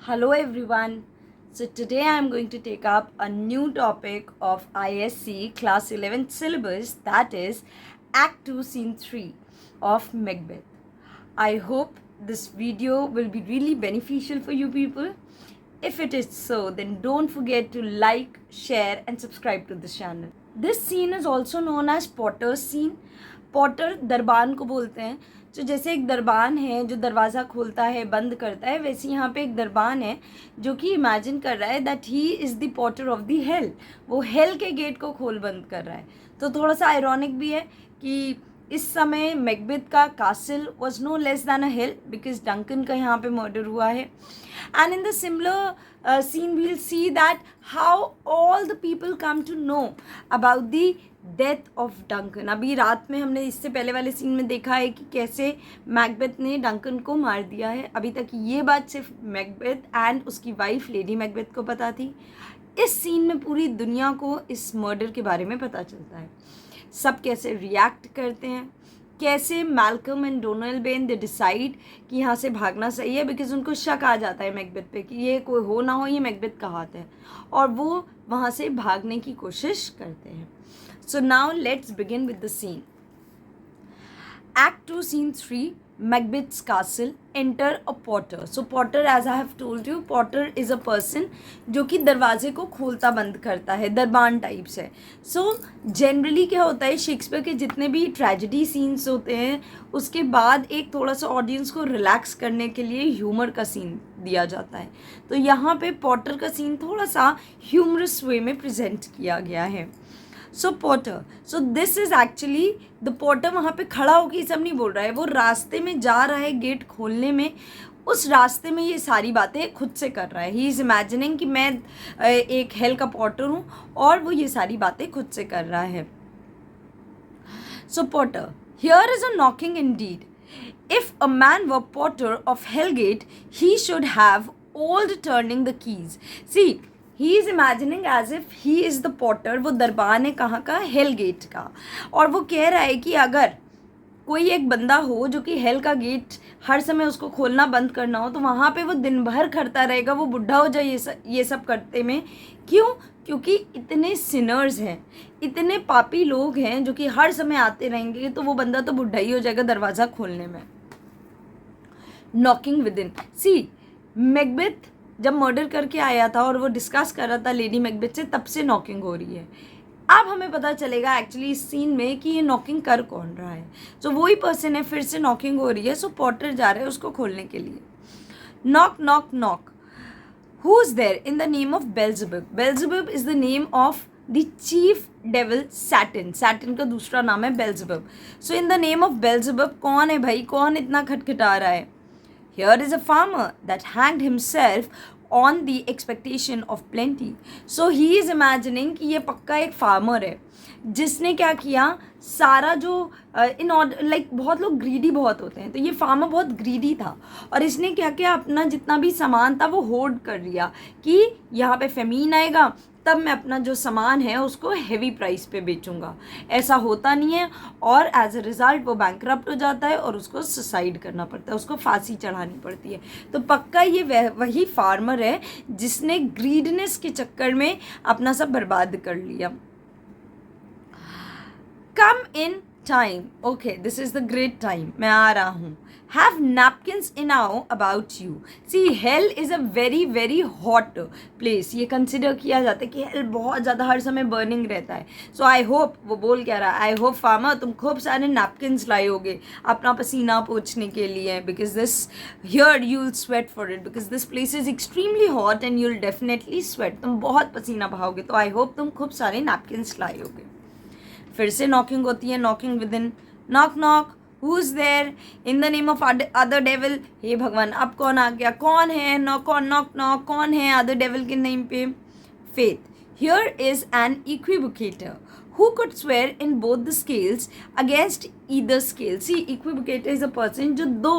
Hello everyone. So today I am going to take up a new topic of ISC class 11th syllabus, that is Act 2 Scene 3 of Macbeth. I hope this video will be really beneficial for you people. If it is so, then don't forget to like, share and subscribe to this channel. This scene is also known as Potter's scene. Porter दरबान को बोलते हैं. तो जैसे एक दरबान है जो दरवाज़ा खोलता है बंद करता है, वैसे यहाँ पे एक दरबान है जो कि इमेजिन कर रहा है that he is the Potter of the hello. वो हेल के गेट को खोल बंद कर रहा है. तो थोड़ा सा आयरॉनिक भी है कि इस समय मैकबेथ का castle was no less than a hell because Duncan का यहाँ पे मर्डर हुआ है. And in the similar scene we'll see that how all the people come to know about the death of Duncan. अभी रात में हमने इससे पहले वाले सीन में देखा है कि कैसे मैकबेथ ने डंकन को मार दिया है. अभी तक ये बात सिर्फ मैकबेथ एंड उसकी वाइफ लेडी मैकबेथ को पता थी. इस सीन में पूरी दुनिया को इस मर्डर के बारे में पता चलता है. सब कैसे रिएक्ट करते हैं, कैसे Malcolm and Donald Ben they decide कि यहाँ से भागना सही है बिकॉज उनको शक आ जाता है मैकबेथ पे कि ये कोई हो ना हो ये मैकबेथ का हाथ है, और वो वहाँ से भागने की कोशिश करते हैं. So now let's begin with the scene. Act 2 Scene 3, Macbeth's castle. Enter a potter. So potter, as I have told you, potter is a person जो कि दरवाजे को खोलता बंद करता है, दरबान टाइप से. So generally क्या होता है, शेक्सपियर के जितने भी ट्रेजेडी सीन्स होते हैं उसके बाद एक थोड़ा सा ऑडियंस को रिलैक्स करने के लिए ह्यूमर का सीन दिया जाता है. तो यहाँ पे पॉटर का सीन थोड़ा सा ह्यूमरस वे में प्रेजेंट किया गया है. So porter, so this is actually the porter वहाँ पे खड़ा होकर ये सब नहीं बोल रहा है, वो रास्ते में जा रहा है गेट खोलने में. उस रास्ते में ये सारी बातें खुद से कर रहा है. ही इज़ इमेजिनिंग कि मैं एक हेल का पॉटर हूँ और वो ये सारी बातें खुद से कर रहा है. So porter, here is a knocking indeed. If a man were potter of Hellgate, he should have old turning the keys. See, he is imagining as if he is the porter. वो दरबान है कहाँ का, hello gate का. और वो कह रहा है कि अगर कोई एक बंदा हो जो कि हेल का गेट हर समय उसको खोलना बंद करना हो तो वहाँ पे वो दिन भर करता रहेगा, वो बुढ़ा हो जाए ये सब करते में. क्यों? क्योंकि इतने सिनर्स हैं, इतने पापी लोग हैं जो कि हर समय आते रहेंगे, तो वो बंदा तो बुढ़ा ही हो जाएगा दरवाज़ा खोलने में. Knocking within. See, Macbeth जब मर्डर करके आया था और वो डिस्कस कर रहा था लेडी मैकबेथ से, तब से नॉकिंग हो रही है. अब हमें पता चलेगा एक्चुअली इस सीन में कि ये नॉकिंग कर कौन रहा है. सो वही पर्सन है, फिर से नॉकिंग हो रही है. सो पॉटर जा रहे हैं उसको खोलने के लिए. Knock knock knock. Who is there? In the name of Beelzebub. Beelzebub is the name of the chief devil Satan. Satan का दूसरा नाम है Beelzebub. So in the name of Beelzebub, कौन है भाई, कौन इतना खटखटा रहा है? Here is a farmer that hanged himself on the expectation of plenty. So he is imagining कि ये पक्का एक फार्मर है जिसने क्या किया, सारा जो इन ऑर्डर लाइक बहुत लोग ग्रीडी बहुत होते हैं, तो ये फार्मर बहुत ग्रीडी था और इसने क्या किया, अपना जितना भी सामान था वो होर्ड कर लिया कि यहाँ पे फेमीन आएगा तब मैं अपना जो सामान है उसको हैवी प्राइस पे बेचूंगा. ऐसा होता नहीं है और एज अ रिज़ल्ट वो बैंकरप्ट हो जाता है और उसको सुसाइड करना पड़ता है, उसको फांसी चढ़ानी पड़ती है. तो पक्का ये वही फार्मर है जिसने ग्रीडनेस के चक्कर में अपना सब बर्बाद कर लिया. Come in time. Okay, this is the great time. मैं आ रहा हूँ. Have napkins enow about you. See, hell is a very very hot place. ये कंसिडर किया जाता है कि hell बहुत ज़्यादा हर समय बर्निंग रहता है. So I hope, वो बोल क्या रहा है, I hope farmer तुम खूब सारे napkins लाए होगे अपना पसीना पोंछने के लिए, because this here you'll sweat for it because this place is extremely hot and you'll definitely sweat. तुम बहुत पसीना बहाओगे, तो I hope तुम खूब सारे napkins लाए होगे. फिर से नॉकिंग होती है. Knocking within. Knock knock. Who is there? In the name of other devil. हे भगवान, अब कौन आ गया, कौन है? Knock knock knock. कौन है अदर डेविल के नेम पे? Faith. Here is an equivocator who could swear in both the scales against either scale. See, equivocator is a person जो दो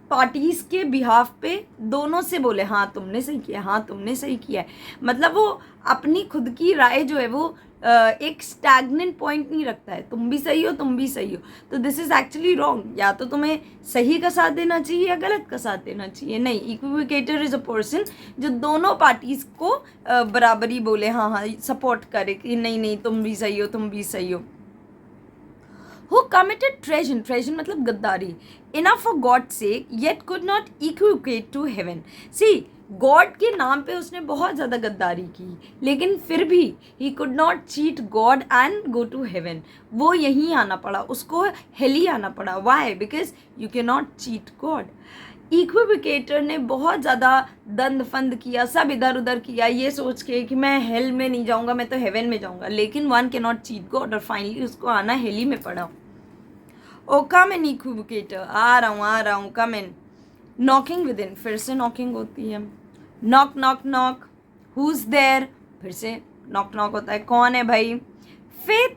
पार्टीज के बिहाफ पे दोनों से बोले हाँ तुमने सही किया, हाँ तुमने सही किया है। मतलब वो अपनी खुद की राय जो है वो एक स्टैग्नेंट पॉइंट नहीं रखता है, तुम भी सही हो तुम भी सही हो। तो दिस इज एक्चुअली रॉन्ग। या तो तुम्हें सही का साथ देना चाहिए या गलत का साथ देना चाहिए। नहीं, इक्विवोकेटर इज अ पर्सन जो दोनों पार्टीज को बराबरी बोले, हाँ हाँ सपोर्ट करे कि नहीं नहीं तुम भी सही हो तुम भी सही हो। Who committed treason? Treason मतलब गद्दारी. Enough for God's sake, yet could not equivocate to heaven. See, God के नाम पे उसने बहुत ज़्यादा गद्दारी की, लेकिन फिर भी he could not cheat God and go to heaven. वो यहीं आना पड़ा, उसको हेल ही आना पड़ा। Why? Because you can not cheat God. Equivocator ने बहुत ज़्यादा दंड फंद किया, सब इधर उधर किया ये सोच के कि मैं हेल में नहीं जाऊँगा, मैं तो हेवन में जाऊँगा, लेकिन one can not cheat God और फाइनली उसको आना हेल ही में पड़ा। ओ कम इन इक्विविकेटर, आ रहा हूँ कम इन। नॉकिंग विद इन, फिर से नॉकिंग होती है। Knock knock knock, who is there, फिर से नॉक नॉक होता है, कौन है भाई। Faith,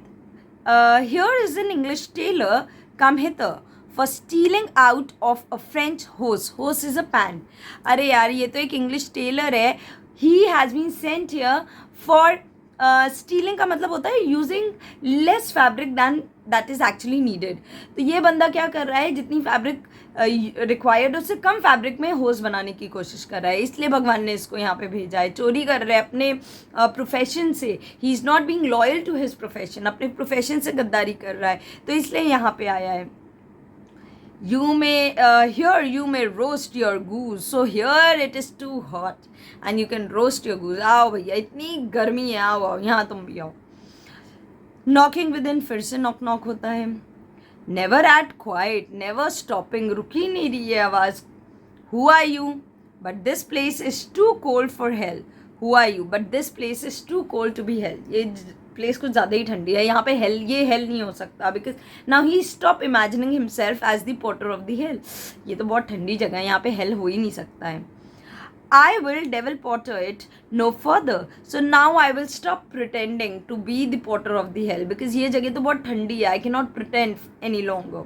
here is an English tailor come hither for stealing out of a French hose. Hose is a pan. अरे यार ये तो एक इंग्लिश टेलर है, he has been sent here for stealing का मतलब होता है using less fabric than that is actually needed. तो ये बंदा क्या कर रहा है, जितनी फैब्रिक रिक्वायर्ड उससे कम फैब्रिक में होस बनाने की कोशिश कर रहा है, इसलिए भगवान ने इसको यहाँ पे भेजा है। चोरी कर रहा है अपने प्रोफेशन से, he is not being loyal to his profession, अपने प्रोफेशन से गद्दारी कर रहा है, तो इसलिए यहाँ पे आया है। You may here you may roast your goose, so here it is too hot and you can roast your goose. आओ भैया इतनी गर्मी है, आओ आओ यहाँ तुम भी आओ। Knocking within, फिर से नॉक नॉक होता है। Never at quiet, never stopping, रुक ही नहीं रही है आवाज़। Who are you? But this place is too cold for hell. Who are you? But this place is too cold to be hell. ये प्लेस कुछ ज़्यादा ही ठंडी है, यहाँ पे हेल, ये हेल नहीं हो सकता, because now he stop imagining himself as the porter of the hell. ये तो बहुत ठंडी जगह है, यहाँ पे हेल हो ही नहीं सकता है। I will devil potter it no further. So now I will stop pretending to be the potter of the hell, because ये जगह तो बहुत ठंडी है, I cannot pretend any longer.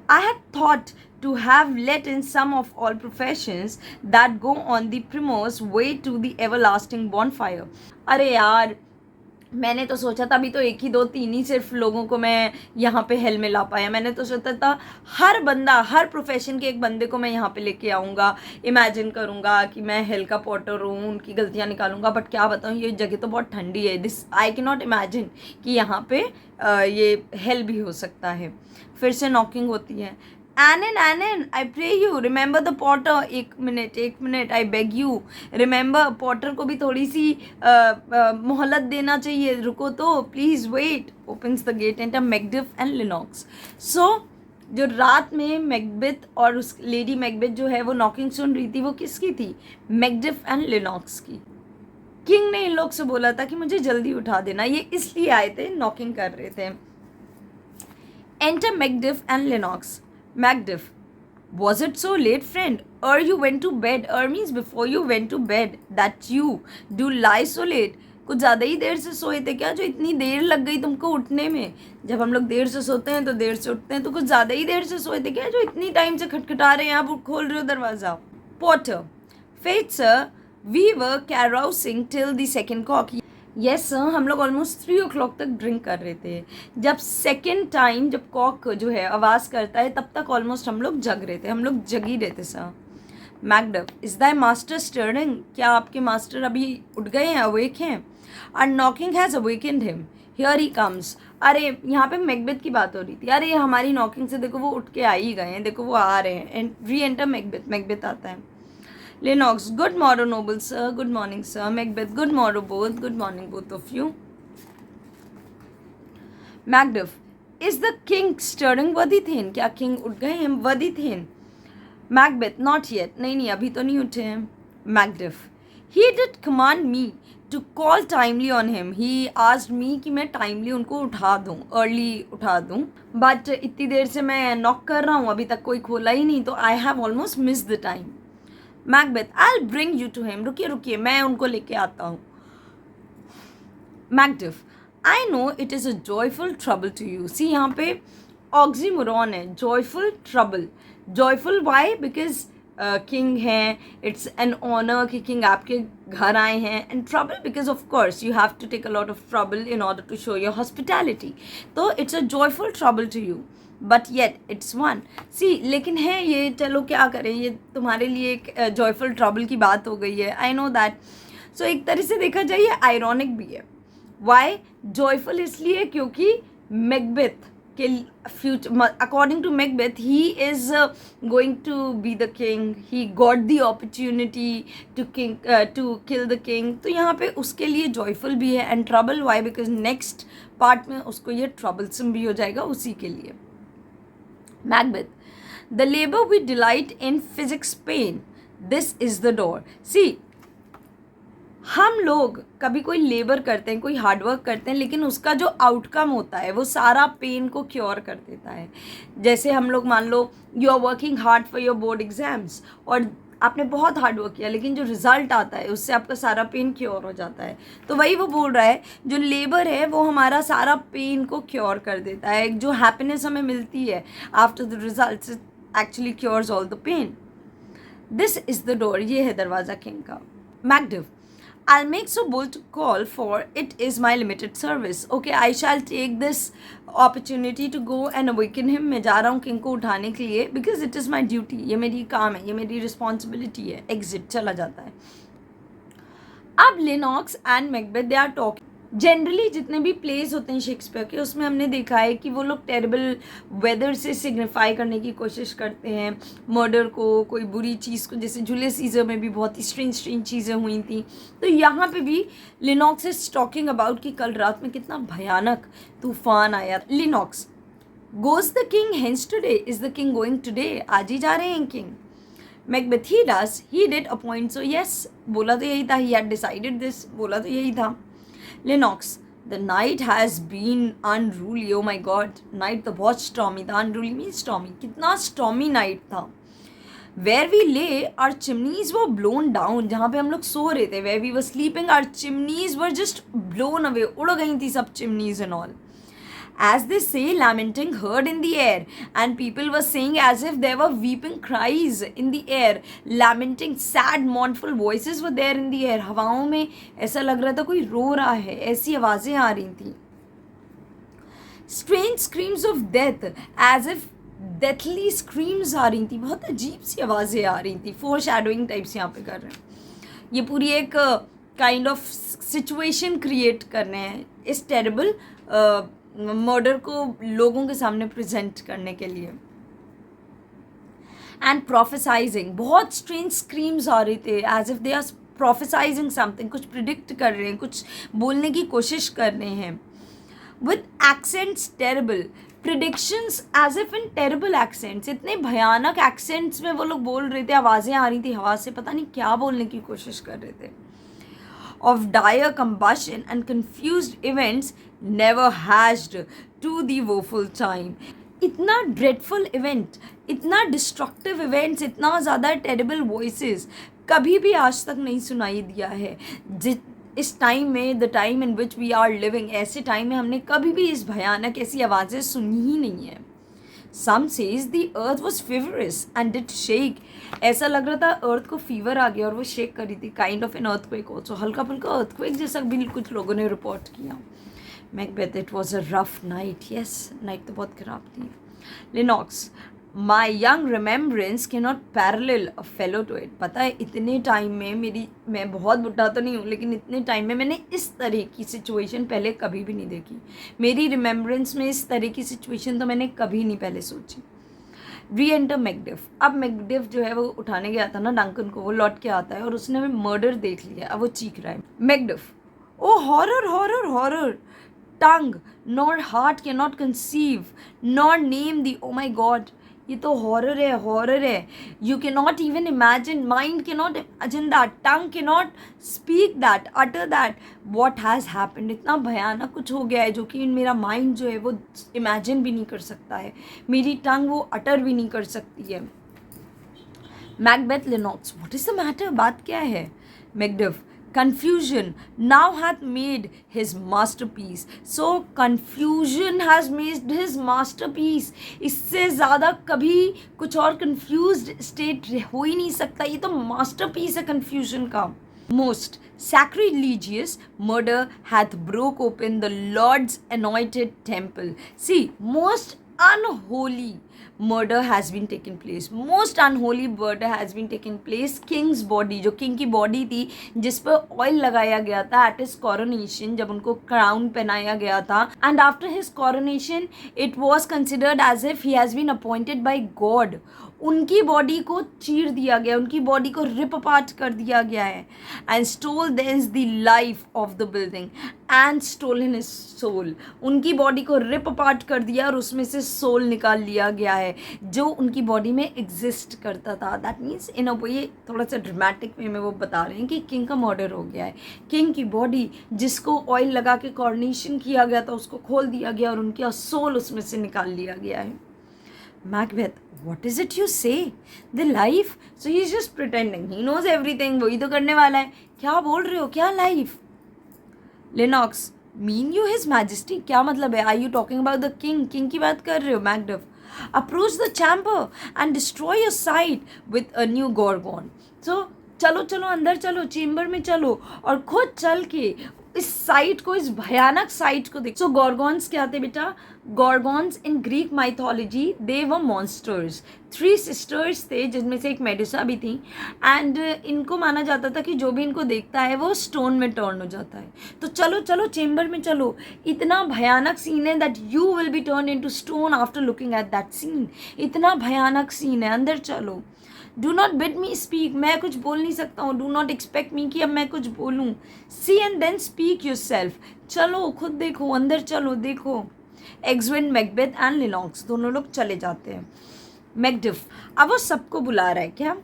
I had thought to have let in some of all professions that go on the primrose way to the everlasting bonfire. अरे यार मैंने तो सोचा था अभी तो एक ही दो तीन ही सिर्फ लोगों को मैं यहाँ पे हेल में ला पाया। मैंने तो सोचा था हर बंदा, हर प्रोफेशन के एक बंदे को मैं यहाँ पे लेके आऊँगा, इमेजिन करूँगा कि मैं हेल का पॉटर हूँ, उनकी गलतियाँ निकालूंगा। बट क्या बताऊँ, ये जगह तो बहुत ठंडी है, this I can not imagine कि यहाँ पे ये हेल भी हो सकता है। फिर से नॉकिंग होती है। Anan, I pray you, remember the potter. एक minute, I beg you, remember porter को भी थोड़ी सी मोहलत देना चाहिए, रुको तो, please wait. Opens the gate, enter Macduff and Lennox. So जो रात में मैकबेथ और उस लेडी मैकबेथ जो है वो नॉकिंग सुन रही थी, वो किसकी थी? मैकडफ एंड लेनॉक्स की। किंग ने इन लोग से बोला था कि मुझे जल्दी उठा देना, ये इसलिए आए थे, नॉकिंग कर रहे थे। Enter Macduff and Lennox. Macduff, was it so late, friend? You went to bed. Means before you went to bed. That you do lie so late. कुछ ज़्यादा ही देर से सोए थे क्या, जो इतनी देर लग गई तुमको उठने में? जब हम लोग देर से सोते हैं तो देर से उठते हैं, तो कुछ ज़्यादा ही देर से सोए थे क्या, जो इतनी टाइम से खटखटा रहे हैं, आप खोल रहे हो दरवाज़ा? Porter, faith sir, we were carousing till the second cock. Yes sir, हम लोग ऑलमोस्ट 3 o'clock तक ड्रिंक कर रहे थे। जब सेकेंड टाइम जब कॉक जो है आवाज़ करता है, तब तक ऑलमोस्ट हम लोग जग रहे थे, हम लोग जगी रहे थे sir. Macduff, is thy master stunning? क्या आपके मास्टर अभी उठ गए हैं, अवेक हैं? And knocking has awakened him, here he comes. अरे यहाँ पे मैकबेथ की बात हो रही थी। अरे हमारी नॉकिंग से देखो वो उठ के आ ही गए हैं, देखो वो आ रहे हैं। And re enter Macbeth, Macbeth आता है। Lennox, good morrow, noble sir. Good morning, sir. Macbeth, good morrow, both. Good morning, both of you. Macduff, is the king stirring? Worthington, क्या king उठ गए हैं? Worthington. Macbeth, not yet. नहीं अभी तो नहीं उठे हैं। Macduff, he did command me to call timely on him. He asked me कि मैं timely उनको उठा दूँ, early उठा दूँ. But इतनी देर से मैं knock कर रहा हूँ, अभी तक कोई खोला ही नहीं, तो I have almost missed the time. Macbeth, I'll bring you to him. रुकिए मैं उनको लेके आता हूँ। Macduff, I know it is a joyful trouble to you. See यहाँ पे ऑक्सीमोरॉन है, joyful trouble. Joyful why, because king हैं, इट्स एन ऑनर कि किंग आपके घर आए हैं. And trouble because of course you have to take a lot of trouble in order to show your hospitality. तो it's a joyful trouble to you, but yet it's one. See लेकिन है ये, चलो क्या करें, ये तुम्हारे लिए एक जॉयफुल ट्रबल की बात हो गई है, आई नो दैट. सो एक तरह से देखा जाए ये आयरॉनिक भी है. Why joyful? इसलिए क्योंकि मैकबेथ के future, according to Macbeth, he is going to be the king, he got the opportunity to kill the king. तो यहाँ पे उसके लिए जॉयफुल भी है. And trouble why? Because next part में उसको ये ट्रबलसम भी हो जाएगा उसी के लिए. Macbeth. The labor we delight in physics pain. This is the door. See, हम लोग कभी कोई लेबर करते हैं, कोई हार्डवर्क करते हैं, लेकिन उसका जो आउटकम होता है वो सारा पेन को क्योर कर देता है. जैसे हम लोग मान लो you are working hard for your board exams, और आपने बहुत हार्ड वर्क किया, लेकिन जो रिजल्ट आता है उससे आपका सारा पेन क्योर हो जाता है. तो वही वो बोल रहा है, जो लेबर है वो हमारा सारा पेन को क्योर कर देता है. जो हैप्पीनेस हमें मिलती है after the result actually cures all the pain. This is the door. ये है दरवाज़ा किंग का. मैकडिव. I'll make so bold to call, for it is my limited service. Okay, I shall take this opportunity to go and awaken him. मैं जा रहा हूँ king को उठाने के लिए, because it is my duty. ये मेरी काम है, ये मेरी रिस्पॉन्सिबिलिटी है. एग्जिट, चला जाता है. अब Lennox and Macbeth they are talking. Generally जितने भी प्लेस होते हैं शेक्सपियर के, उसमें हमने देखा है कि वो लोग टेरेबल वेदर से सिग्निफाई करने की कोशिश करते हैं मर्डर को, कोई बुरी चीज़ को. जैसे जूलियस सीजर में भी बहुत ही स्ट्रेंज चीज़ें हुई थी. तो यहाँ पे भी लिनॉक्स इज टॉकिंग अबाउट कि कल रात में कितना भयानक तूफान आया. Lennox. Goes the king hence today? Is the king going today? आज ही जा रहे हैं king. Macbeth. He does, he did appoint, so yes. बोला तो यही था, ही हैड डिसाइडेड दिस, बोला तो यही था. Lennox. The night has been unruly. Oh my god, night तो बहुत stormy था. Unruly means stormy. कितना stormy night था. Where we lay, our chimneys were blown down. जहाँ पे हम लोग सो रहे थे, where we were sleeping, our chimneys were just blown away. उड़ गई थी सब chimneys and all. As they say, lamenting heard in the air, and people were saying as if there were weeping cries in the air. Lamenting, sad, mournful voices were there in the air. हवाओं में ऐसा लग रहा था कोई रो रहा है, ऐसी आवाज़ें आ रही थी. Strange screams of death, as if deathly screams आ रही थी. बहुत अजीब सी आवाज़ें आ रही थी. foreshadowing टाइप्स यहाँ पे कर रहे हैं. ये पूरी एक काइंड ऑफ सिचुएशन क्रिएट कर रहे हैं इस टेरेबल मर्डर को लोगों के सामने प्रेजेंट करने के लिए. एंड प्रोफेसाइजिंग, बहुत स्ट्रेंज स्क्रीम्स आ रहे थे, as if they are prophesying something, कुछ प्रिडिक्ट कर रहे हैं, कुछ बोलने की कोशिश कर रहे हैं. With accents terrible, predictions as if in terrible accents. इतने भयानक एक्सेंट्स में वो लोग बोल रहे थे, आवाज़ें आ रही थी हवा से, पता नहीं क्या बोलने की कोशिश कर रहे थे. Of dire combustion and confused events never hashed to the woeful time. इतना dreadful event, इतना destructive events, इतना ज़्यादा terrible voices कभी भी आज तक नहीं सुनाई दिया है. इस टाइम में, the time in which we are living, ऐसे टाइम में हमने कभी भी इस भयानक ऐसी आवाज़ें सुनी ही नहीं है. Some says the earth was feverish and did shake. ऐसा लग रहा था अर्थ को फीवर आ गया और वो शेक कर रही थी. Kind of an earthquake also, हल्का फुल्का अर्थक्वेक जैसा भी कुछ लोगों ने रिपोर्ट किया. Macbeth. It was a rough night. Yes, night तो बहुत ख़राब थी. Lennox. My young remembrance can not parallel a fellow to it. पता है इतने टाइम में मैं बहुत बुढ़ा तो नहीं हूँ, लेकिन इतने टाइम में मैंने इस तरह की सिचुएशन पहले कभी भी नहीं देखी. मेरी रिमेम्बरेंस में इस तरह की सिचुएशन तो मैंने कभी नहीं पहले सोची. री एंटर मैकडिफ. अब मैकडिफ जो है वो उठाने गया था ना डंकन को, वो लौट के आता है और उसने मर्डर देख लिया. अब वो चीख रहा है. Macduff. Oh horror horror horror. Tongue nor heart can not conceive nor name thee. Oh my God, ये तो हॉरर है, हॉरर है. You can not even imagine, mind can not imagine that, tongue can not speak that, utter that what has happened. इतना भयानक कुछ हो गया है जो कि मेरा माइंड जो है वो इमेजिन भी नहीं कर सकता है, मेरी टंग वो अटर भी नहीं कर सकती है. Macbeth. Lenox. What is the matter? बात क्या है? मैकडिफ. confusion now hath made his masterpiece. So confusion has made his masterpiece. इससे ज़्यादा कभी कुछ और confused state हो ही नहीं सकता. ये तो masterpiece है confusion का. Most sacrilegious murder hath broke open the Lord's anointed temple. See, most unholy murder has been taken place. Most unholy murder has been taken place. King's body, जो king की body थी जिस पर oil लगाया गया था at his coronation, जब उनको crown पहनाया गया था, and after his coronation it was considered as if he has been appointed by God. उनकी बॉडी को चीर दिया गया, उनकी बॉडी को रिप अपार्ट कर दिया गया है. And stole thence the life of the building and stolen his soul. उनकी बॉडी को रिप अपार्ट कर दिया और उसमें से सोल निकाल लिया गया है जो उनकी बॉडी में एग्जिस्ट करता था. दैट मीन्स इन अ वे थोड़ा सा ड्रामेटिक वे में वो बता रहे हैं कि किंग का मर्डर हो गया है. किंग की बॉडी जिसको ऑयल लगा के कॉर्नेशन किया गया था उसको खोल दिया गया और उनका सोल उसमें से निकाल लिया गया है. Macbeth, what is it you say? The life? So he's just pretending. He knows everything. वही तो करने वाला है. क्या बोल रहे हो? क्या life? Lennox, mean you his majesty? क्या मतलब है? Are you talking about the king? King की बात कर रहे हो? Macduff, approach the chamber and destroy your sight with a new gorgon. So चलो चलो अंदर चलो, चेम्बर में चलो और खुद चल के इस साइट को, इस भयानक साइट को देख. सो गॉर्गॉन्स क्या थे बेटा? Gorgons in Greek mythology they were monsters. 3 sisters थे जिनमें से एक मेडुसा भी थी. एंड इनको माना जाता था कि जो भी इनको देखता है वो स्टोन में टर्न हो जाता है. तो चलो चलो चेम्बर में चलो. इतना भयानक सीन है that you will be turn into stone after looking at that scene. इतना भयानक सीन है. अंदर चलो. Do not bid me speak. मैं कुछ बोल नहीं सकता हूँ. डू नॉट एक्सपेक्ट मी कि अब मैं कुछ बोलूँ. See and then speak yourself. चलो खुद देखो, अंदर चलो देखो. एग्जविन, मैकबेथ एंड लिनॉक्स दोनों लोग चले जाते हैं. मैकडफ अब वो सबको बुला रहा है. क्या?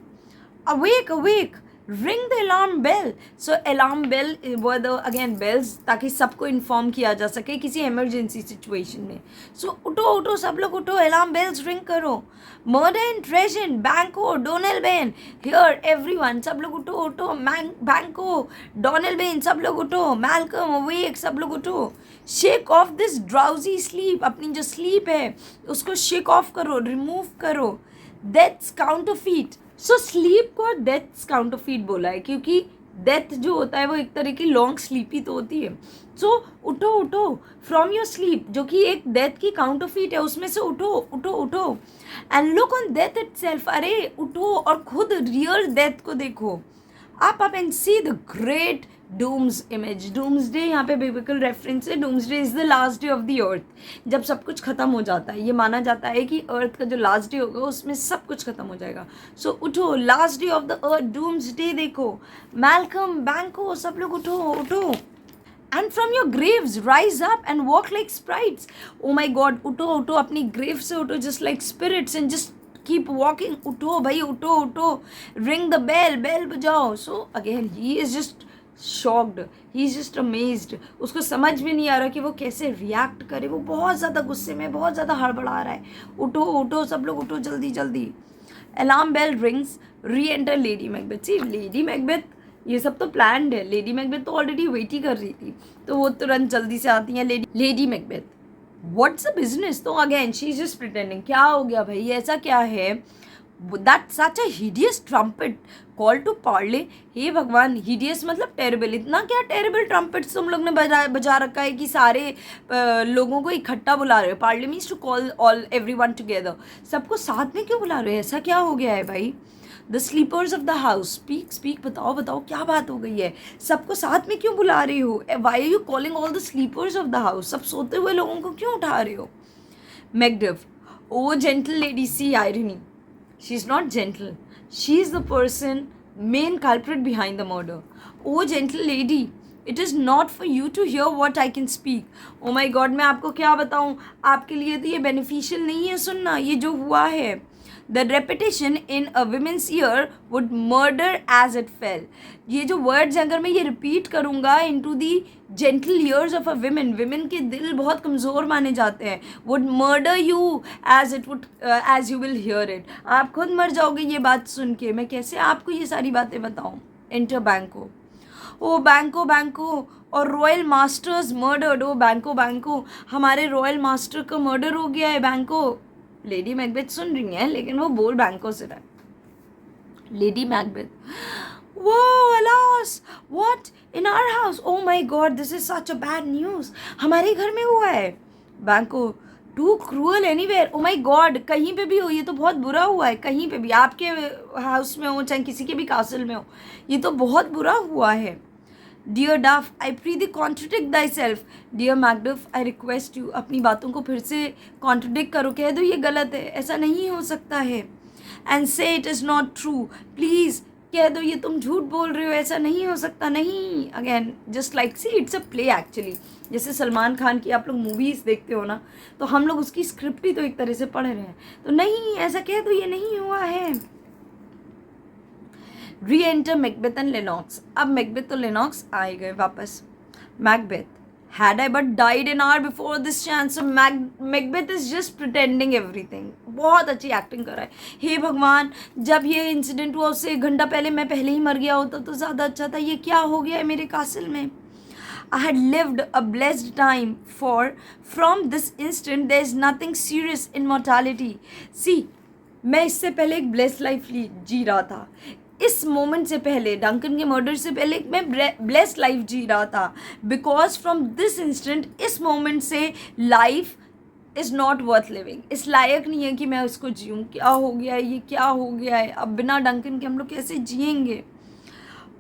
Awake awake, ring the alarm bell. So alarm bell were the again bells ताकि सबको इन्फॉर्म किया जा सके किसी इमरजेंसी सिचुएशन में. सो उठो उठो सब लोग उठो, अलार्म बेल्स रिंग करो. मर्डर इन ट्रेजन, बैंको, डोनेलबेन, हियर एवरीवन, सब लोग उठो उठो. बैंको, डोनेलबेन, सब लोग उठो. मैल्कम, अवेक, सब लोग उठो. Shake of this drowsy sleep. अपनी जो स्लीप है उसको शेक ऑफ करो, रिमूव करो. Deaths counterfeit. सो स्लीप को डेथ्स काउंटरफीट बोला है क्योंकि डेथ जो होता है वो एक तरह की लॉन्ग स्लीप ही तो होती है. सो उठो उठो फ्रॉम योर स्लीप, जो कि एक डेथ की काउंटरफीट है, उसमें से उठो उठो उठो. And look on death itself. अरे उठो और खुद रियल डेथ को देखो. Up and see the great doom's image. Doomsday यहाँ पे बिब्लिकल रेफरेंस है. Doomsday is the last day of the earth. जब सब कुछ खत्म हो जाता है, ये माना जाता है कि अर्थ का जो लास्ट डे होगा उसमें सब कुछ खत्म हो जाएगा. सो उठो, last day of the earth, doomsday देखो. मैल्कम, बैंको, सब लोग उठो उठो. And from your graves rise up and walk like sprites. Oh my God, उठो उठो, अपनी grave से उठो just like spirits and just keep walking. उठो भाई, उठो उठो. Ring the bell, bell बजाओ. So again he is just shocked, he is just amazed. उसको समझ में नहीं आ रहा कि वो कैसे रिएक्ट करे. वो बहुत ज़्यादा गुस्से में, बहुत ज़्यादा हड़बड़ा रहा है. उठो उठो सब लोग उठो जल्दी जल्दी. Alarm bell rings. Reenter lady Macbeth. See lady Macbeth, ये सब तो प्लान्ड है. लेडी मैकबेथ तो ऑलरेडी वेट ही कर रही थी तो वो तुरंत जल्दी से आती हैं. Lady Macbeth, what's the business? तो again she is just pretending. क्या हो गया भाई, ऐसा क्या है? That such a hideous trumpet call to parley. हे भगवान, हिडियस मतलब टेरेबल. इतना क्या टेरेबल ट्रम्पेट्स तुम लोग ने बजा रखा है कि सारे लोगों को इकट्ठा बुला रहे हो. Parley means to call all everyone together. सबको साथ में क्यों बुला रहे हो? ऐसा क्या हो गया है भाई? The sleepers of the house, speak speak, बताओ बताओ क्या बात हो गई है? सबको साथ में क्यों बुला रही हो? Why are you calling all the sleepers of the house? सब सोते हुए लोगों को क्यों उठा रहे हो? Macduff, O gentle lady, see irony. She is not gentle, she is the person main culprit behind the murder. O gentle lady, it is not for you to hear what I can speak. O my God, मैं आपको क्या बताऊँ? आपके लिए तो ये beneficial नहीं है सुनना ये जो हुआ है. The repetition in a woman's ear would murder as it fell. ये जो words अगर मैं ये repeat करूँगा into the gentle ears of a woman, women के दिल बहुत कमज़ोर माने जाते हैं. would murder you as you will hear it. आप खुद मर जाओगे ये बात सुन के. मैं कैसे आपको ये सारी बातें बताऊँ? Enter Banco. ओ बैंको बैंको और रॉयल मास्टर्स मर्डर्ड, ओ बैंको बैंको हमारे रॉयल मास्टर का मर्डर हो गया है बैंको। लेडी मैकबेथ सुन रही है लेकिन वो बोल बैंको से रहा है। Lady Macbeth, Whoa, alas! What? In our house? Oh my God, this is such a bad news. हमारे घर में हुआ है। बैंको, too cruel anywhere. Oh my God, कहीं पे भी हो ये तो बहुत बुरा हुआ है। कहीं पे भी, आपके हाउस में हो चाहे किसी के भी कासल में हो, ये तो बहुत बुरा हुआ है। Dear Duff, I pray thee contradict thyself. Dear Macduff, I request you, अपनी बातों को फिर से contradict करो, कह दो ये गलत है, ऐसा नहीं हो सकता है। And say it is not true. Please, कह दो ये तुम झूठ बोल रहे हो, ऐसा नहीं हो सकता, नहीं। Again just like see it's a play actually. जैसे सलमान खान की आप लोग मूवीज़ देखते हो ना, तो हम लोग उसकी स्क्रिप्ट ही तो एक तरह से पढ़ रहे हैं। तो नहीं, ऐसा कह दो ये नहीं हुआ है। री एंटर मैकबेथ एंड लेनॉक्स। अब मैकबेथ तो लेनॉक्स आए गए वापस। Macbeth, had I but died an hour before this chance, so Macbeth is just pretending everything. बहुत अच्छी एक्टिंग कर रहा है। हे भगवान, जब ये इंसिडेंट हुआ उससे 1 घंटा पहले मैं पहले ही मर गया होता तो ज़्यादा अच्छा था। ये क्या हो गया है मेरे कासिल में? I had lived a blessed time, for from this instant there is nothing serious in mortality. See, मैं इससे पहले एक ब्लेस्ड लाइफ जी रहा था। इस मोमेंट से पहले, डंकन के मर्डर से पहले मैं ब्लेस्ड लाइफ जी रहा था। बिकॉज फ्रॉम दिस इंस्टेंट, इस मोमेंट से life is not worth living, इस लायक नहीं है कि मैं उसको जीऊँ। क्या हो गया है, ये क्या हो गया है? अब बिना डंकन के हम लोग कैसे जिएंगे?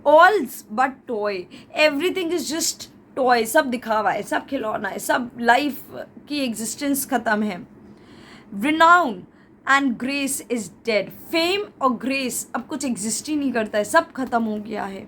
All's but toy, everything is just toy. सब दिखावा है, सब खिलौना है, सब लाइफ की एग्जिस्टेंस ख़त्म है। Renown and grace is dead. Fame और ग्रेस अब कुछ एग्जिस्ट ही नहीं करता है, सब खत्म हो गया है।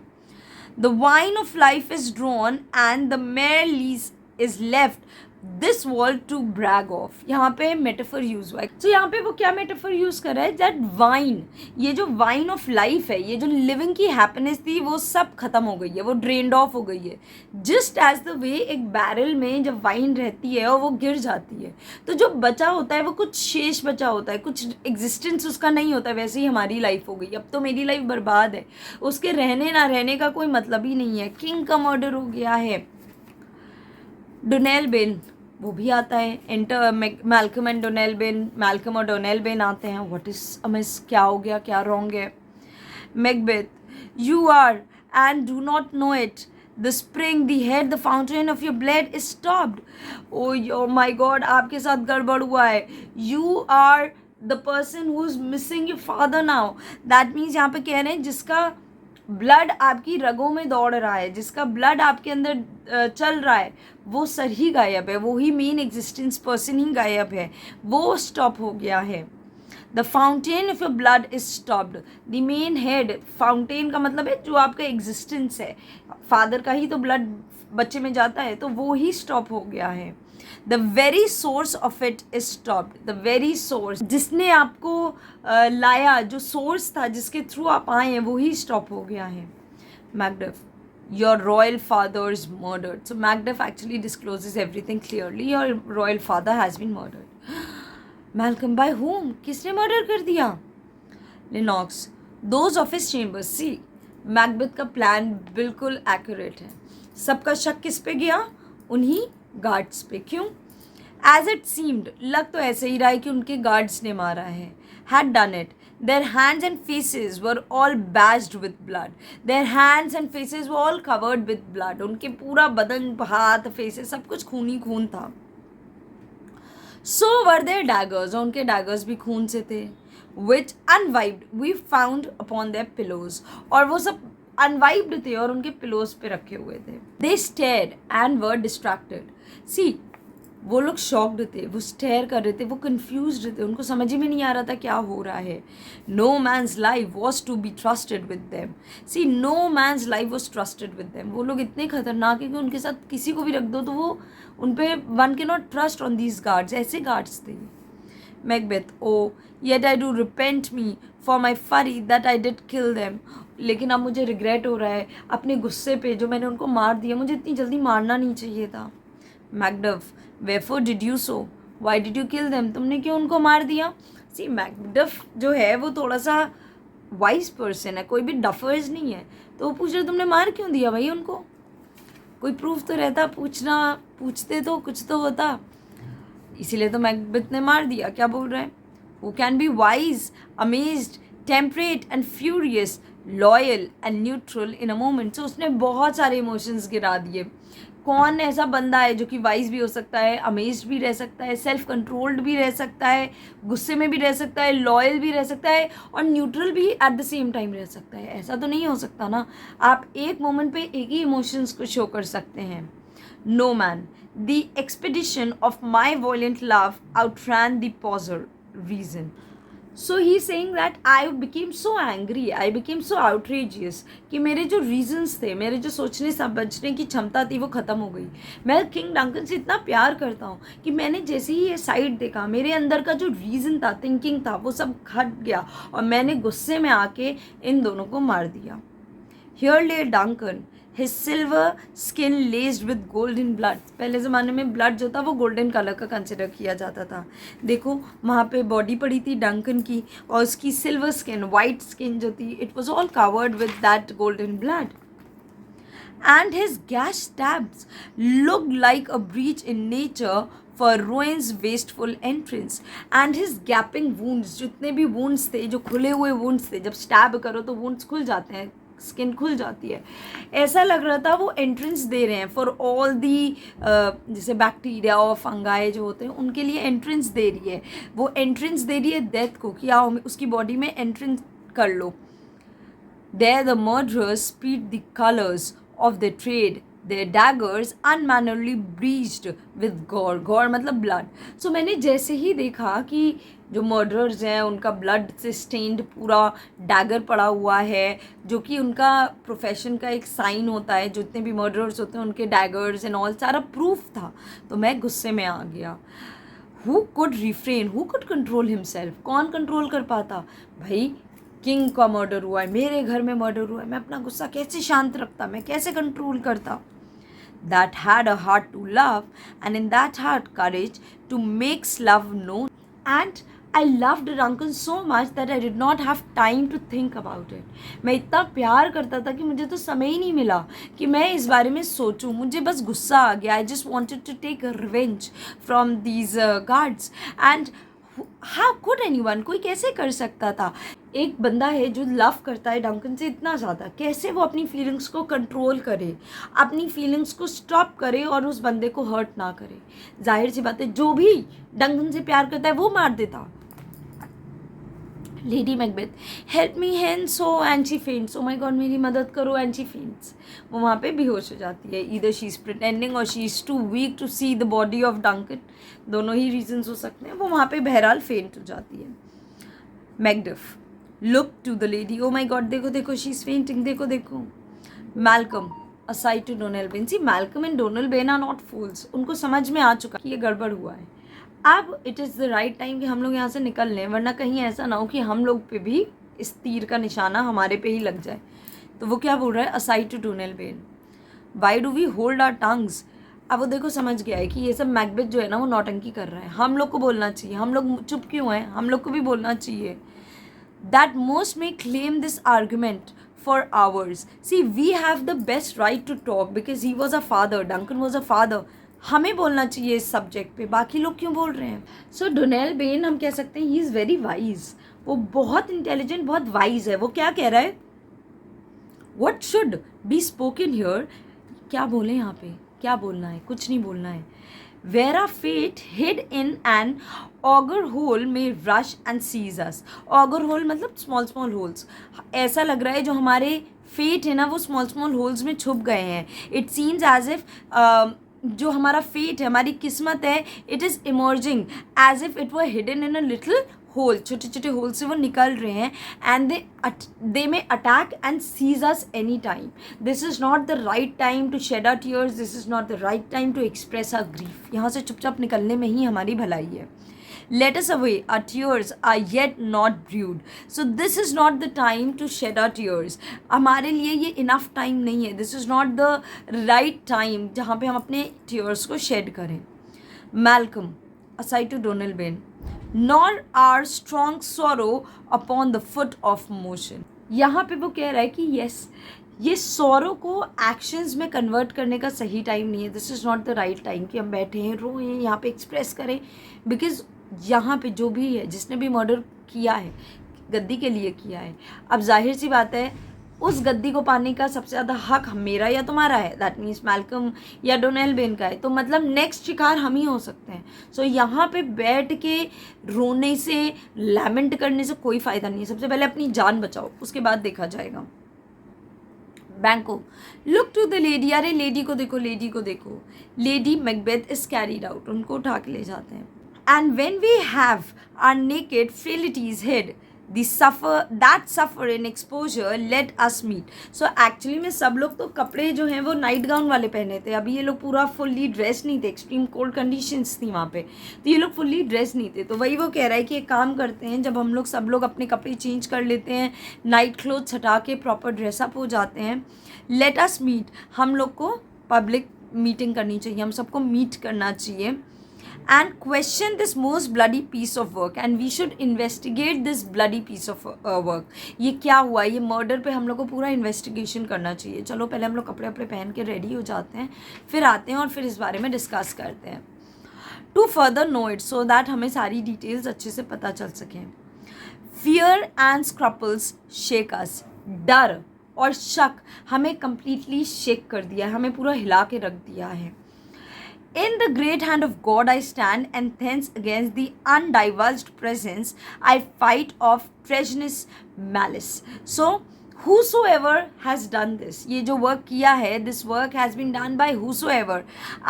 The wine of life is drawn and the mere lees is left this world to brag of. यहाँ पे मेटाफर यूज हुआ है। तो यहाँ पे वो क्या मेटाफर यूज कर रहा है? दैट वाइन, ये जो वाइन ऑफ लाइफ है, ये जो लिविंग की हैप्पीनेस थी, वो सब खत्म हो गई है, वो ड्रेन्ड ऑफ हो गई है। जस्ट एज द वे एक बैरल में जब वाइन रहती है और वो गिर जाती है, तो जो बचा होता है वो कुछ शेष बचा होता है, कुछ एग्जिस्टेंस उसका नहीं होता। वैसे ही हमारी लाइफ हो गई। अब तो मेरी लाइफ बर्बाद है, उसके रहने ना रहने का कोई मतलब ही नहीं है। किंग का मर्डर हो गया है। डोनेल बेन वो भी आता है। Enter Malcolm and Donnell Ben, Malcolm और डोनेल बेन आते हैं। व्हाट इज अमिस, क्या हो गया, क्या रॉन्ग है? Macbeth, you are and do not know it, the spring, the head, the fountain of your blood is stopped. O my God, आपके साथ गड़बड़ हुआ है। You are the person who is missing your father now. That means यहाँ पे कह रहे हैं जिसका ब्लड आपकी रगों में दौड़ रहा है, जिसका ब्लड आपके अंदर चल रहा है, वो सर ही गायब है, वो ही मेन एग्जिस्टेंस पर्सन ही गायब है, वो स्टॉप हो गया है। The fountain of your blood is stopped, the main head, fountain का मतलब है जो आपका एग्जिस्टेंस है, फादर का ही तो ब्लड बच्चे में जाता है, तो वो ही स्टॉप हो गया है। The very source of it is stopped, the very source, जिसने आपको लाया, जो सोर्स था जिसके थ्रू आप आए हैं, वो ही स्टॉप हो गया है। Macduff, your royal father is murdered. So Macduff actually discloses everything clearly. Your royal father has been murdered. Malcolm, by whom? किसने मर्डर कर दिया? Lennox, those of his chambers. See, Macbeth का प्लान बिल्कुल accurate है। सबका शक किस पे गया? उन्हीं गार्ड्स पे। क्यों? एज इट सीम्ड, लग तो ऐसे ही रहा है कि उनके गार्ड्स ने मारा है। Had done it. Their hands and faces were all bashed with blood. Their hands and faces were all covered with blood. उनके पूरा बदन, हाथ, फेसेस सब कुछ खून ही खून था। So were their daggers, और उनके daggers भी खून से थे। Which unwiped we found upon their pillows, और वो सब unwiped थे और उनके pillows पे रखे हुए थे। They stared and were distracted. See, वो लोग शॉक्ड थे, वो स्टेयर कर रहे थे, वो कन्फ्यूज्ड थे, उनको समझ ही में नहीं आ रहा था क्या हो रहा है। No man's life was to be trusted with them. See, no man's life was trusted with them. वो लोग इतने खतरनाक है कि उनके साथ किसी को भी रख दो तो वो उन पर one can not trust on these guards, ऐसे गार्ड्स थे। Macbeth, oh yet I do repent me for my fury that I did kill them. लेकिन अब मुझे रिग्रेट हो रहा है अपने गुस्से पे जो मैंने उनको मार दिया, मुझे इतनी जल्दी मारना नहीं चाहिए था। Macduff, wherefore did you so? Why did you kill them? तुमने क्यों उनको मार दिया? See, मैकडफ जो है वो थोड़ा सा वाइज पर्सन है, कोई भी डफर्स नहीं है। तो वो पूछ रहे तुमने मार क्यों दिया भाई उनको, कोई प्रूफ तो रहता, पूछते तो कुछ तो होता, इसीलिए तो मैकबेथ ने मार दिया। क्या बोल रहे हैं, who can be wise, amazed, temperate and furious, loyal and neutral in a moment. So उसने बहुत सारे इमोशंस गिरा दिए। कौन ऐसा बंदा है जो कि वाइज भी हो सकता है, अमेज्ड भी रह सकता है, सेल्फ कंट्रोल्ड भी रह सकता है, गुस्से में भी रह सकता है, लॉयल भी रह सकता है और न्यूट्रल भी एट द सेम टाइम रह सकता है। ऐसा तो नहीं हो सकता ना, आप एक मोमेंट पे एक ही इमोशंस को शो कर सकते हैं। No man, the expedition of my violent love outran the pauser reason. So he's saying that I became so angry, I became so outrageous कि मेरे जो reasons थे, मेरे जो सोचने समझने की क्षमता थी वो ख़त्म हो गई। मैं किंग डंकन से इतना प्यार करता हूँ कि मैंने जैसे ही ये साइड देखा, मेरे अंदर का जो रीज़न था, थिंकिंग था, वो सब हट गया और मैंने गुस्से में आके इन दोनों को मार दिया। Here lay Duncan, his silver skin laced with golden blood. पहले ज़माने में ब्लड जो था वो गोल्डन कलर का कंसिडर किया जाता था। देखो वहाँ पे बॉडी पड़ी थी डंकन की और उसकी सिल्वर स्किन, वाइट स्किन जो थी, it was all covered with that golden blood. And his gash stabs looked like a breach in nature for ruin's wasteful entrance. And his gaping wounds, जितने भी wounds थे, जो खुले हुए wounds थे, जब stab करो तो wounds खुल जाते हैं, स्किन खुल जाती है, ऐसा लग रहा था वो एंट्रेंस दे रहे हैं फॉर ऑल दी, जैसे बैक्टीरिया और फंगाई जो होते हैं उनके लिए एंट्रेंस दे रही है, वो एंट्रेंस दे रही है डेथ को कि आओ उसकी बॉडी में एंट्रेंस कर लो. There the murderers speed the colors of their trade, their daggers unmannerly breached with gore. Gore मतलब blood. So मैंने जैसे ही देखा कि जो मर्डरर्स हैं उनका ब्लड से स्टेन्ड पूरा डैगर पड़ा हुआ है, जो कि उनका प्रोफेशन का एक साइन होता है, जितने भी मर्डरर्स होते हैं उनके डैगर्स एंड ऑल सारा प्रूफ था, तो मैं गुस्से में आ गया. Who could refrain, who could control himself, कौन कंट्रोल कर पाता भाई, किंग का मर्डर हुआ है, मेरे घर में मर्डर हुआ है, मैं अपना गुस्सा कैसे शांत रखता, मैं कैसे कंट्रोल करता. That had a heart to love, and in that heart courage to make love known. And I loved Duncan so much that I did not have time to think about it. मैं इतना प्यार करता था कि मुझे तो समय ही नहीं मिला कि मैं इस बारे में सोचूं, मुझे बस गुस्सा आ गया. I just wanted to take a revenge from these guards. And how could anyone, कोई कैसे कर सकता था, एक बंदा है जो लव करता है डंकन से इतना ज़्यादा, कैसे वो अपनी फीलिंग्स को कंट्रोल करे, अपनी फीलिंग्स को स्टॉप करे और उस बंदे को हर्ट ना करे. जाहिर सी बात है जो भी डंकन से प्यार करता है वो मार देता. Lady Macbeth, help me hand so and she फेंट्स, O my God मेरी मदद करो एंड शी फेंट्स. वो वहाँ पे बेहोश हो जाती है. ईदर शी इज़ प्रिटेंडिंग और she is too weak to see the body of Duncan, दोनों ही रीजंस हो सकते हैं. वो वहाँ पे बहरहाल फेंट हो जाती है. Macduff look to the lady, oh my God देखो देखो शी इज़ फेंटिंग, देखो देखो. Malcolm aside to Donalbain, see Malcolm and Donalbain are not fools, उनको समझ में आ चुका कि ये गड़बड़ हुआ है. अब it is the right time कि हम लोग यहाँ से निकल लें, वरना कहीं ऐसा ना हो कि हम लोग पे भी इस तीर का निशाना हमारे पे ही लग जाए. तो वो क्या बोल रहा है, aside to Donalbain, why do we hold our tongues. अब वो देखो समझ गया है कि ये सब मैकबेथ जो है ना वो नौटंकी कर रहा है, हम लोग को बोलना चाहिए, हम लोग चुप क्यों हैं, हम लोग को भी बोलना चाहिए. That most may claim this argument for hours. See, we have the best right to talk because he was a father, Duncan was a father. हमें बोलना चाहिए इस सब्जेक्ट पे, बाकी लोग क्यों बोल रहे हैं. सो डोनाल्ड बेन हम कह सकते हैं ही इज़ वेरी वाइज, वो बहुत इंटेलिजेंट, बहुत वाइज है. वो क्या कह रहा है, what should be spoken here, क्या बोले यहाँ पे, क्या बोलना है, कुछ नहीं बोलना है. Where a fate hid in an auger hole may rush and seize us. Auger hole मतलब small small holes. ऐसा लग रहा है जो हमारे फेट है ना वो स्मॉल स्मॉल होल्स में छुप गए हैं. इट सीम्स एज इफ जो हमारा फेट है, हमारी किस्मत है, it is emerging as if it were hidden in a little hole, छोटे छोटे होल से वो निकल रहे हैं. And they may attack and seize us any time. This is not the right time to shed our tears, this is not the right time to express our grief. यहाँ से चुपचाप निकलने में ही हमारी भलाई है. Let us away, our tears are yet not brewed. So this is not the time to shed our tears. हमारे लिए ये enough time नहीं है. This is not the right time जहाँ पे हम अपने tears को shed करें. Malcolm, aside to Donald Bain, nor our strong sorrow upon the foot of motion. यहाँ पे वो कह रहा है कि यस, ये सोरो को एक्शंस में कन्वर्ट करने का सही टाइम नहीं है। This is not the right time कि हम बैठे हैं, रोएं, यहाँ पे एक्सप्रेस करें। बिकॉज यहाँ पे जो भी है, जिसने भी मर्डर किया है, गद्दी के लिए किया है। अब जाहिर सी बात है, उस गद्दी को पाने का सबसे ज़्यादा हक मेरा या तुम्हारा है, दैट मीन्स मैल्कम या डोनेल बेन का है। तो मतलब नेक्स्ट शिकार हम ही हो सकते हैं। सो यहाँ पे बैठ के रोने से, लैमेंट करने से कोई फ़ायदा नहीं है। सबसे पहले अपनी जान बचाओ, उसके बाद देखा जाएगा। Banquo, look to the lady, अरे लेडी को देखो, लेडी को देखो। Lady Macbeth is carried out, उनको उठा के ले जाते हैं। And when we have our naked frailties hid the suffer that suffer in exposure let us meet. So actually में सब लोग तो कपड़े जो हैं वो नाइट गाउन वाले पहने थे। अभी ये लोग पूरा फुल्ली ड्रेस नहीं थे, एक्सट्रीम कोल्ड कंडीशंस थी वहाँ पे, तो ये लोग फुल्ली ड्रेस नहीं थे। तो वही वो कह रहा है कि एक काम करते हैं, जब हम लोग सब लोग अपने कपड़े चेंज कर लेते हैं, नाइट क्लोथ्स हटा के प्रॉपर ड्रेसअप हो जाते हैं, लेट अस मीट, हम लोग को पब्लिक मीटिंग करनी चाहिए, हम सबको मीट करना चाहिए। And question this most bloody piece of work and we should investigate this bloody piece of work। ये क्या हुआ, ये मर्डर पे हम लोग को पूरा इन्वेस्टिगेशन करना चाहिए। चलो पहले हम लोग कपड़े वपड़े पहन के रेडी हो जाते हैं, फिर आते हैं और फिर इस बारे में डिस्कस करते हैं। To further know it, so that हमें सारी डिटेल्स अच्छे से पता चल सकें। Fear and scruples shake us, डर और शक हमें कम्प्लीटली शेक कर दिया है, हमें पूरा हिला के रख दिया है। In the great hand of God I stand, and thence against the undivulged presence I fight of treasonous malice। So whosoever has done this, ये जो वर्क किया है, this work has been done by whosoever,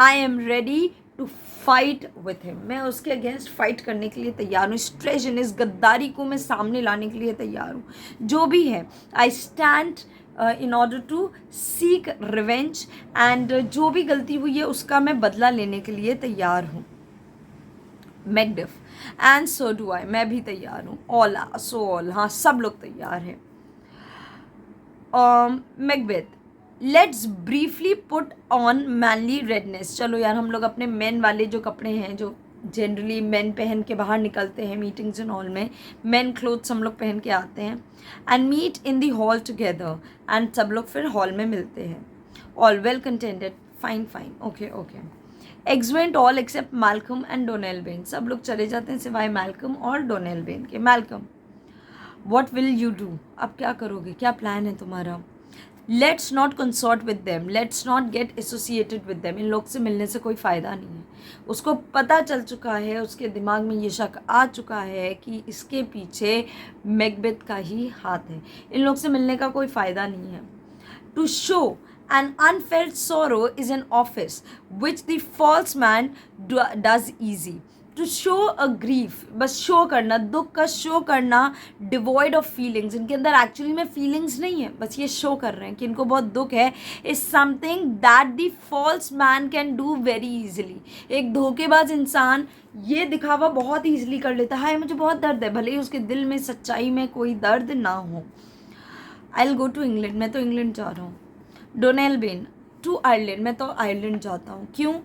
I am ready to fight with him। मैं उसके against fight करने के लिए तैयार हूँ। इस ट्रेजन, इस गद्दारी को मैं सामने लाने के लिए तैयार हूँ। जो भी है, I stand in order to seek revenge, and जो भी गलती हुई है उसका मैं बदला लेने के लिए तैयार हूँ। Macbeth, and so do I, मैं भी तैयार हूँ। ऑल, सो ऑल, हाँ सब लोग तैयार हैं। Macbeth, let's briefly put on manly readiness. चलो यार, हम लोग अपने मैन वाले जो कपड़े हैं, जो जनरली मैन पहन के बाहर निकलते हैं मीटिंग्स एंड हॉल में, मैन क्लोथ्स हम लोग पहन के आते हैं। And meet in the hall together, and सब लोग फिर हॉल में मिलते हैं। All well contented, fine fine, okay okay. Exeunt all except Malcolm and Donalbain, सब लोग चले जाते हैं सिवाय मैल्कम और डोनेल बेन के। Malcolm, what will you do, अब क्या करोगे, क्या प्लान है तुम्हारा? Let's not consort with them, let's not get associated with them. इन लोग से मिलने से कोई फ़ायदा नहीं है। उसको पता चल चुका है, उसके दिमाग में ये शक आ चुका है कि इसके पीछे मैकबेथ का ही हाथ है। इन लोग से मिलने का कोई फ़ायदा नहीं है। To show an unfelt sorrow is an office which the false man does easy. To show a grief, बस शो करना, दुख का शो करना, डिवॉइड ऑफ फीलिंग्स, इनके अंदर एक्चुअली में फीलिंग्स नहीं है, बस ये शो कर रहे हैं कि इनको बहुत दुख है, is something that the false man can do very easily. एक धोखेबाज इंसान ये दिखावा बहुत ईजिली कर लेता है, मुझे बहुत दर्द है, भले ही उसके दिल में सच्चाई में कोई दर्द ना हो। I will go to England, मैं तो इंग्लैंड जा रहा हूँ। डोनेल बेन, टू आयरलैंड, मैं तो आयरलैंड जाता हूँ। क्यों?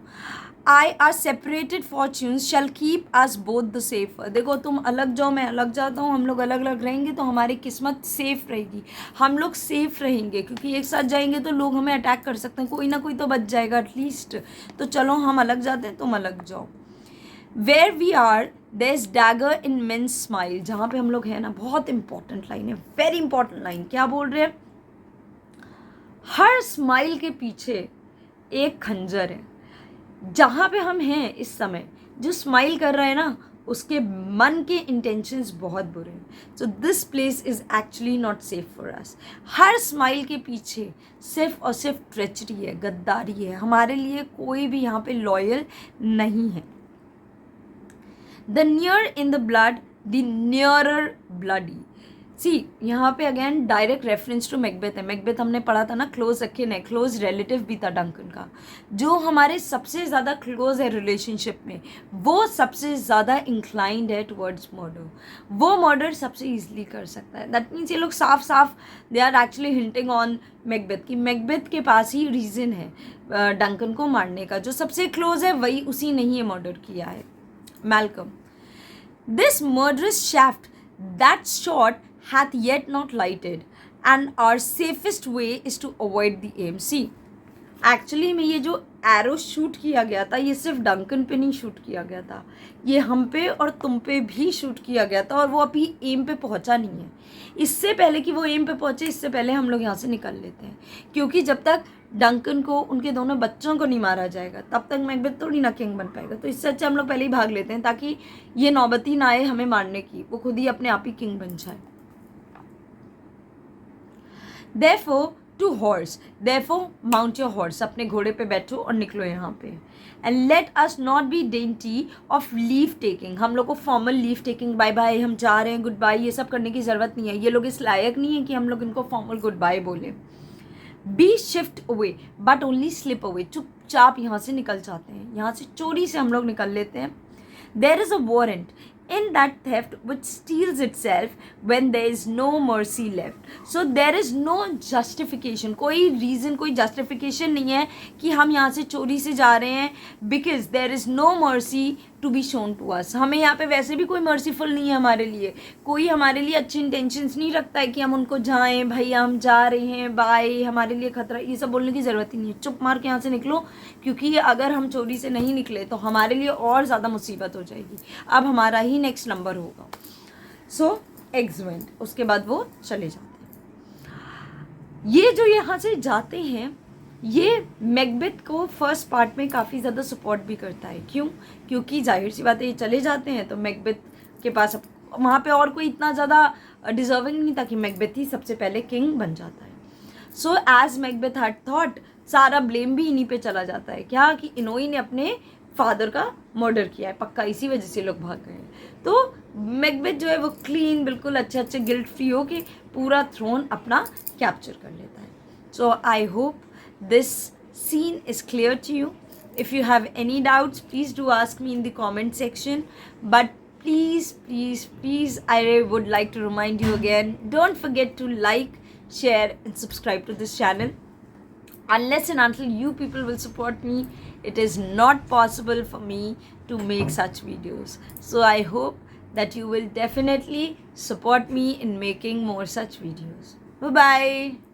I are separated fortunes shall keep us both the safe. देखो, तुम अलग जाओ, मैं अलग जाता हूँ, हम लोग अलग अलग रहेंगे तो हमारी किस्मत सेफ रहेगी, हम लोग सेफ रहेंगे। क्योंकि एक साथ जाएंगे तो लोग हमें अटैक कर सकते हैं, कोई ना कोई तो बच जाएगा एटलीस्ट। तो चलो हम अलग जाते हैं, तुम अलग जाओ। Where we are there is dagger in men's smiles, जहाँ पे हम लोग हैं ना, बहुत इंपॉर्टेंट लाइन है, वेरी इंपॉर्टेंट लाइन। क्या बोल रहे हैं? हर स्माइल के पीछे एक खंजर है। जहाँ पे हम हैं इस समय, जो स्माइल कर रहा है ना, उसके मन के इंटेंशंस बहुत बुरे हैं। So this place is actually not safe for us. Her smile के पीछे सिर्फ और सिर्फ ट्रेचरी है, गद्दारी है, हमारे लिए कोई भी यहाँ पे लॉयल नहीं है। The near in the blood, the nearer bloody. See, यहाँ पे again direct reference to Macbeth है। मैकबेथ हमने पढ़ा था ना, क्लोज अकिन है, क्लोज रिलेटिव भी था डंकन का। जो हमारे सबसे ज़्यादा क्लोज है रिलेशनशिप में, वो सबसे ज़्यादा इंक्लाइंड है टुवर्ड्स मर्डर। वो मर्डर सबसे ईजिली कर सकता है। दैट मीन्स ये लोग साफ साफ they are actually hinting on Macbeth कि मैकबेथ के पास ही रीज़न है डंकन को मारने का। जो सबसे क्लोज है वही, उसी ने ही ये मर्डर किया है। Malcolm, This murderous shaft that shot hath yet not lighted, and our safest way is to avoid the aim. See, actually में ये जो एरो शूट किया गया था ये सिर्फ डंकन पे नहीं शूट किया गया था, ये हम पे और तुम पे भी शूट किया गया था, और वो अभी एम पे पहुंचा नहीं है। इससे पहले कि वो एम पे पहुंचे, इससे पहले हम लोग यहाँ से निकल लेते हैं, क्योंकि जब तक डंकन को, उनके दोनों बच्चों को नहीं मारा जाएगा, तब तक मैकबेथ थोड़ी ना किंग बन पाएगा। तो इससे अच्छा हम लोग पहले ही भाग लेते हैं, ताकि ये नौबती ना आए हमें मारने की, वो खुद ही अपने आप ही किंग बन जाए। Therefore, to horse, therefore mount your horse, अपने घोड़े पे बैठो और निकलो यहाँ पे। And let us not be dainty of leave taking, हम लोग को formal leave taking, bye bye हम जा रहे हैं, गुड बाय, ये सब करने की ज़रूरत नहीं है। ये लोग इस लायक नहीं है कि हम लोग इनको फॉर्मल गुड बाय बोले। Be shift away but only slip away, चुपचाप यहाँ से निकल जाते हैं, यहाँ से चोरी से हम लोग निकल लेते हैं। There is a warrant in that theft which steals itself when there is no mercy left. So there is no justification, कोई reason, कोई justification नहीं है कि हम यहाँ से चोरी से जा रहे हैं, because there is no mercy to be shown to us. हमें यहाँ पे वैसे भी कोई merciful नहीं है हमारे लिए, कोई हमारे लिए अच्छी intentions नहीं रखता है कि हम उनको जाएं, भाई हम जा रहे हैं, बाय, हमारे लिए खतरा, ये सब बोलने की ज़रूरत ही नहीं है। चुप मार के यहाँ से निकलो, क्योंकि अगर हम चोरी से नहीं निकले तो हमारे लिए और ज़्यादा मुसीबत हो जाएगी। अब हमारा ही नेक्स्ट नंबर होगा। सो एग्स वेंट, उसके बाद वो चले जाते हैं। ये जो यहाँ से जाते हैं, ये मैकबेथ को फर्स्ट पार्ट में काफ़ी ज़्यादा सपोर्ट भी करता है। क्यों? क्योंकि जाहिर सी बात है, ये चले जाते हैं तो मैकबेथ के पास वहाँ पे और कोई इतना ज़्यादा डिजर्विंग नहीं था कि मैकबेथ ही सबसे पहले किंग बन जाता है। So as Macbeth had thought, सारा ब्लेम भी इन्हीं पे चला जाता है। क्या कि इनोई ने अपने फादर का मर्डर किया है, पक्का इसी वजह से लोग भाग गए हैं। तो मैकबेथ जो है वो क्लीन, बिल्कुल अच्छे गिल्ट फ्री हो के पूरा थ्रोन अपना कैप्चर कर लेता है। So I hope this scene is clear to you. If you have any doubts, please do ask me in the comment section. But please, I would like to remind you again, don't forget to like, share and subscribe to this channel. Unless and until you people will support me, it is not possible for me to make such videos. So I hope that you will definitely support me in making more such videos. Bye bye.